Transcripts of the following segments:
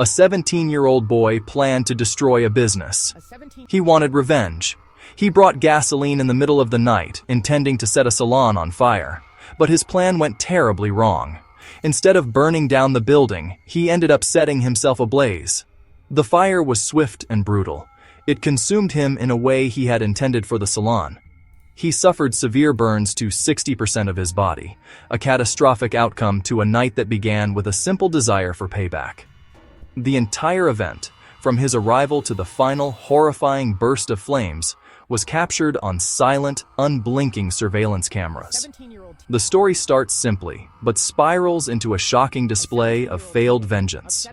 A 17-year-old boy planned to destroy a business. He wanted revenge. He brought gasoline in the middle of the night, intending to set a salon on fire. But his plan went terribly wrong. Instead of burning down the building, he ended up setting himself ablaze. The fire was swift and brutal. It consumed him in a way he had intended for the salon. He suffered severe burns to 60% of his body, a catastrophic outcome to a night that began with a simple desire for payback. The entire event, from his arrival to the final horrifying burst of flames, was captured on silent, unblinking surveillance cameras. The story starts simply, but spirals into a shocking display of failed vengeance.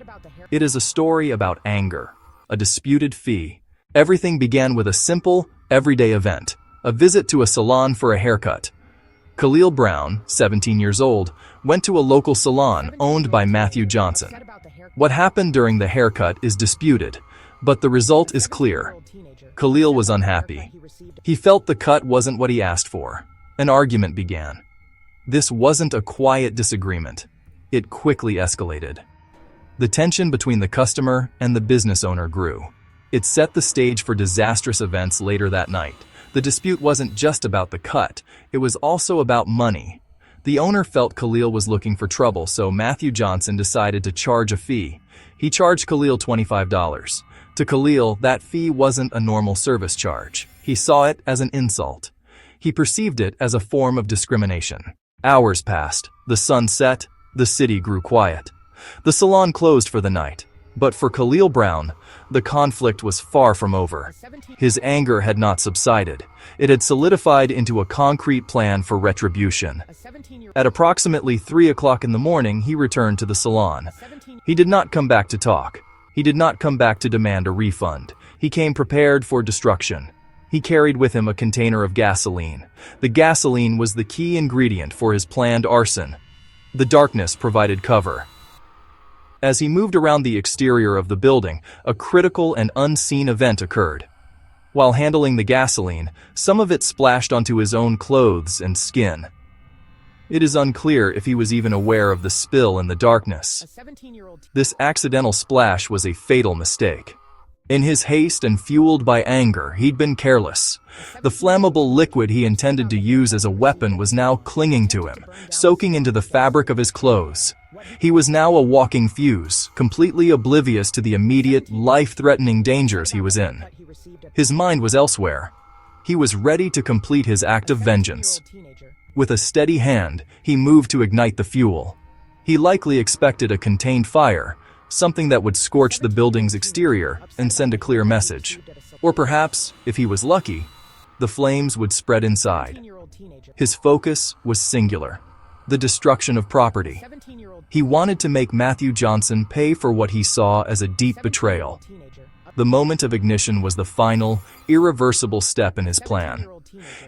It is a story about anger, a disputed fee. Everything began with a simple, everyday event, a visit to a salon for a haircut. Khalil Brown, 17 years old, went to a local salon owned by Matthew Johnson. What happened during the haircut is disputed, but the result is clear. Khalil was unhappy. He felt the cut wasn't what he asked for. An argument began. This wasn't a quiet disagreement. It quickly escalated. The tension between the customer and the business owner grew. It set the stage for disastrous events later that night. The dispute wasn't just about the cut, it was also about money. The owner felt Khalil was looking for trouble, so Matthew Johnson decided to charge a fee. He charged Khalil $25. To Khalil, that fee wasn't a normal service charge. He saw it as an insult. He perceived it as a form of discrimination. Hours passed, the sun set, the city grew quiet. The salon closed for the night. But for Khalil Brown, the conflict was far from over. His anger had not subsided. It had solidified into a concrete plan for retribution. At approximately 3 o'clock in the morning, he returned to the salon. He did not come back to talk. He did not come back to demand a refund. He came prepared for destruction. He carried with him a container of gasoline. The gasoline was the key ingredient for his planned arson. The darkness provided cover. As he moved around the exterior of the building, a critical and unseen event occurred. While handling the gasoline, some of it splashed onto his own clothes and skin. It is unclear if he was even aware of the spill in the darkness. This accidental splash was a fatal mistake. In his haste and fueled by anger, he'd been careless. The flammable liquid he intended to use as a weapon was now clinging to him, soaking into the fabric of his clothes. He was now a walking fuse, completely oblivious to the immediate, life-threatening dangers he was in. His mind was elsewhere. He was ready to complete his act of vengeance. With a steady hand, he moved to ignite the fuel. He likely expected a contained fire, something that would scorch the building's exterior and send a clear message. Or perhaps, if he was lucky, the flames would spread inside. His focus was singular: the destruction of property. He wanted to make Matthew Johnson pay for what he saw as a deep betrayal. The moment of ignition was the final, irreversible step in his plan.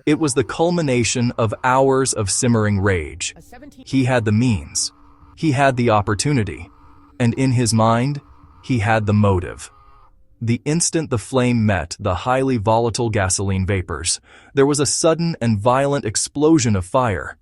It was the culmination of hours of simmering rage. He had the means. He had the opportunity. And in his mind, he had the motive. The instant the flame met the highly volatile gasoline vapors, there was a sudden and violent explosion of fire.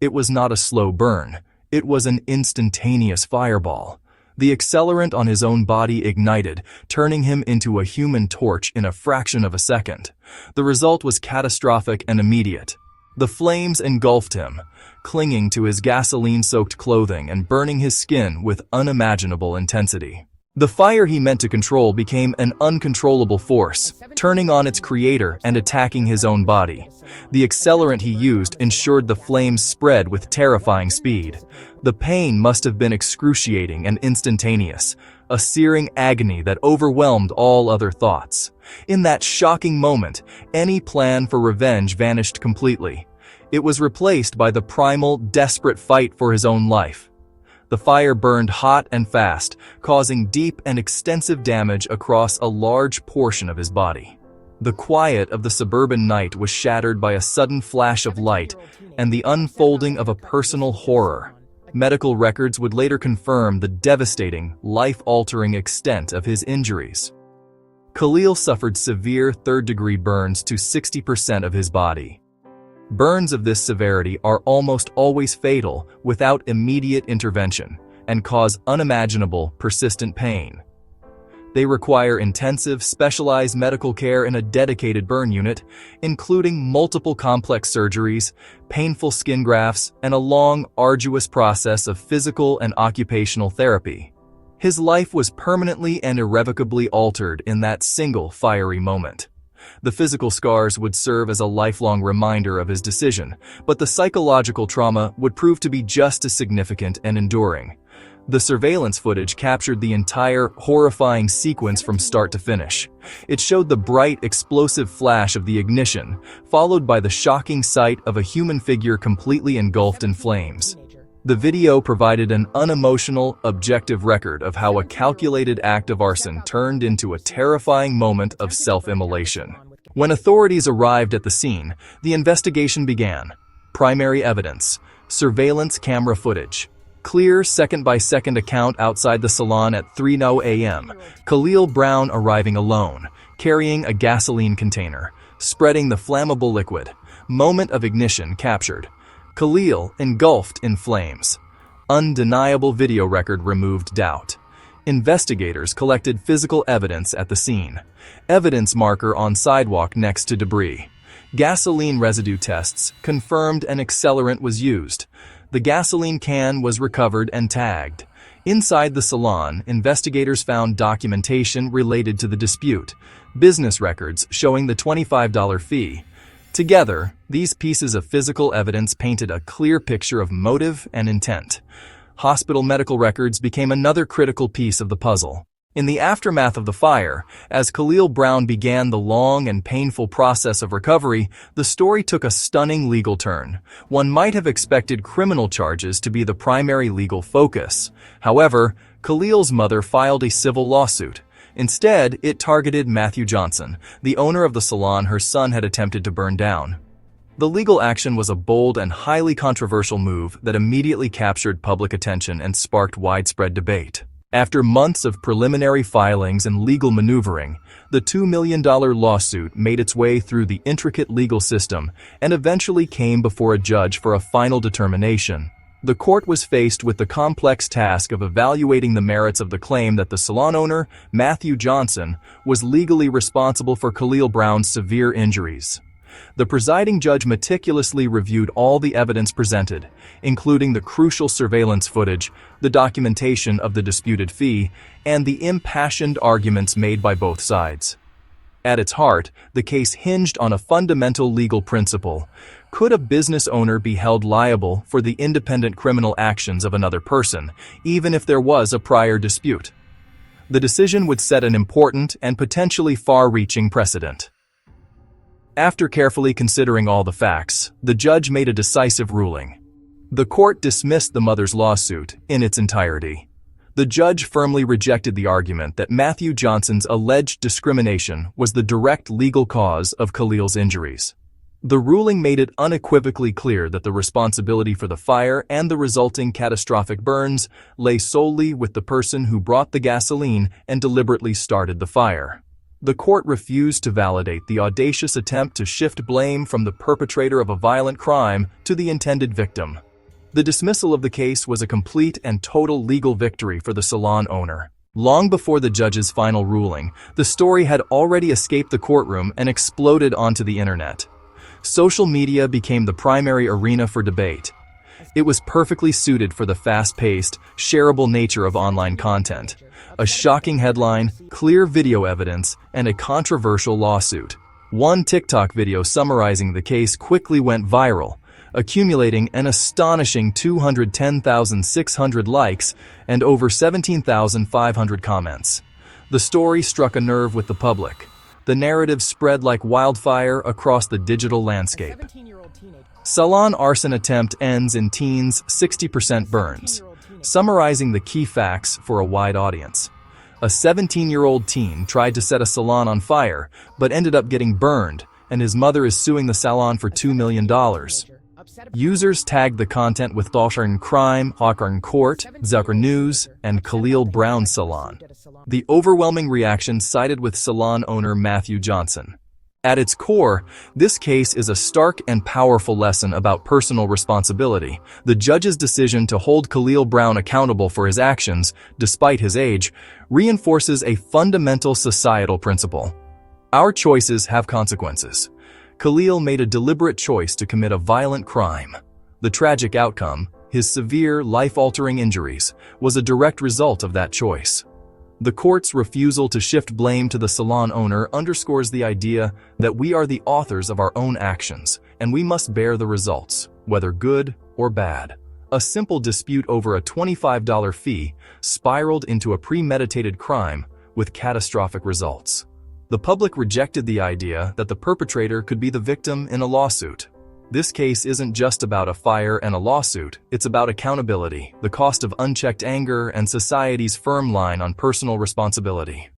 It was not a slow burn. It was an instantaneous fireball. The accelerant on his own body ignited, turning him into a human torch in a fraction of a second. The result was catastrophic and immediate. The flames engulfed him, clinging to his gasoline-soaked clothing and burning his skin with unimaginable intensity. The fire he meant to control became an uncontrollable force, turning on its creator and attacking his own body. The accelerant he used ensured the flames spread with terrifying speed. The pain must have been excruciating and instantaneous, a searing agony that overwhelmed all other thoughts. In that shocking moment, any plan for revenge vanished completely. It was replaced by the primal, desperate fight for his own life. The fire burned hot and fast, causing deep and extensive damage across a large portion of his body. The quiet of the suburban night was shattered by a sudden flash of light and the unfolding of a personal horror. Medical records would later confirm the devastating, life-altering extent of his injuries. Khalil suffered severe third-degree burns to 60% of his body. Burns of this severity are almost always fatal without immediate intervention, and cause unimaginable, persistent pain. They require intensive, specialized medical care in a dedicated burn unit, including multiple complex surgeries, painful skin grafts, and a long, arduous process of physical and occupational therapy. His life was permanently and irrevocably altered in that single fiery moment. The physical scars would serve as a lifelong reminder of his decision, but the psychological trauma would prove to be just as significant and enduring. The surveillance footage captured the entire, horrifying sequence from start to finish. It showed the bright, explosive flash of the ignition, followed by the shocking sight of a human figure completely engulfed in flames. The video provided an unemotional, objective record of how a calculated act of arson turned into a terrifying moment of self-immolation. When authorities arrived at the scene, the investigation began. Primary evidence: surveillance camera footage. Clear second-by-second account outside the salon at 3:00 a.m. Khalil Brown arriving alone, carrying a gasoline container, spreading the flammable liquid. Moment of ignition captured. Khalil engulfed in flames. Undeniable video record removed doubt. Investigators collected physical evidence at the scene. Evidence marker on sidewalk next to debris. Gasoline residue tests confirmed an accelerant was used. The gasoline can was recovered and tagged. Inside the salon, investigators found documentation related to the dispute, business records showing the $25 fee. Together, these pieces of physical evidence painted a clear picture of motive and intent. Hospital medical records became another critical piece of the puzzle. In the aftermath of the fire, as Khalil Brown began the long and painful process of recovery, the story took a stunning legal turn. One might have expected criminal charges to be the primary legal focus. However, Khalil's mother filed a civil lawsuit. Instead, it targeted Matthew Johnson, the owner of the salon her son had attempted to burn down. The legal action was a bold and highly controversial move that immediately captured public attention and sparked widespread debate. After months of preliminary filings and legal maneuvering, the $2 million lawsuit made its way through the intricate legal system and eventually came before a judge for a final determination. The court was faced with the complex task of evaluating the merits of the claim that the salon owner, Matthew Johnson, was legally responsible for Khalil Brown's severe injuries. The presiding judge meticulously reviewed all the evidence presented, including the crucial surveillance footage, the documentation of the disputed fee, and the impassioned arguments made by both sides. At its heart, the case hinged on a fundamental legal principle. Could a business owner be held liable for the independent criminal actions of another person, even if there was a prior dispute? The decision would set an important and potentially far-reaching precedent. After carefully considering all the facts, the judge made a decisive ruling. The court dismissed the mother's lawsuit in its entirety. The judge firmly rejected the argument that Matthew Johnson's alleged discrimination was the direct legal cause of Khalil's injuries. The ruling made it unequivocally clear that the responsibility for the fire and the resulting catastrophic burns lay solely with the person who brought the gasoline and deliberately started the fire. The court refused to validate the audacious attempt to shift blame from the perpetrator of a violent crime to the intended victim. The dismissal of the case was a complete and total legal victory for the salon owner. Long before the judge's final ruling, the story had already escaped the courtroom and exploded onto the internet. Social media became the primary arena for debate. It was perfectly suited for the fast-paced, shareable nature of online content. A shocking headline, clear video evidence, and a controversial lawsuit. One TikTok video summarizing the case quickly went viral, accumulating an astonishing 210,600 likes and over 17,500 comments. The story struck a nerve with the public. The narrative spread like wildfire across the digital landscape. Salon arson attempt ends in teens 60% burns. Summarizing the key facts for a wide audience. A 17-year-old teen tried to set a salon on fire, but ended up getting burned, and his mother is suing the salon for $2 million. Users tagged the content with TrueCrime, RealCrime Court, Zucker News, and Khalil Brown Salon. The overwhelming reaction sided with salon owner Matthew Johnson. At its core, this case is a stark and powerful lesson about personal responsibility. The judge's decision to hold Khalil Brown accountable for his actions, despite his age, reinforces a fundamental societal principle. Our choices have consequences. Khalil made a deliberate choice to commit a violent crime. The tragic outcome, his severe, life-altering injuries, was a direct result of that choice. The court's refusal to shift blame to the salon owner underscores the idea that we are the authors of our own actions, and we must bear the results, whether good or bad. A simple dispute over a $25 fee spiraled into a premeditated crime with catastrophic results. The public rejected the idea that the perpetrator could be the victim in a lawsuit. This case isn't just about a fire and a lawsuit, it's about accountability, the cost of unchecked anger, and society's firm line on personal responsibility.